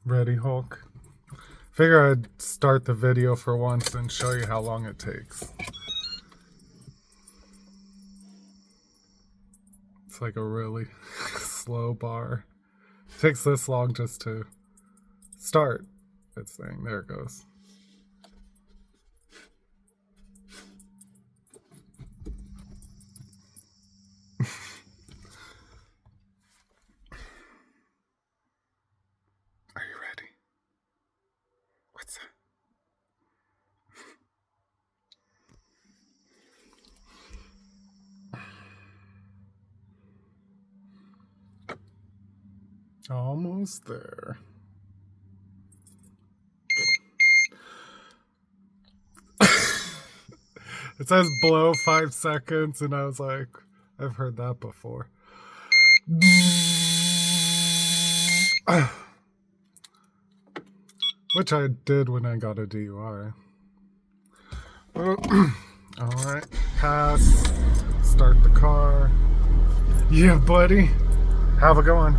Ready, Hulk? Figure I'd start the video for once and show you how long it takes. It's like a really slow bar. It takes this long just to start its thing. There it goes. Are you ready? What's that? Almost there. It says below 5 seconds, and I was like, I've heard that before. Which I did when I got a DUI. Alright, pass, start the car. Yeah, buddy. Have a good one.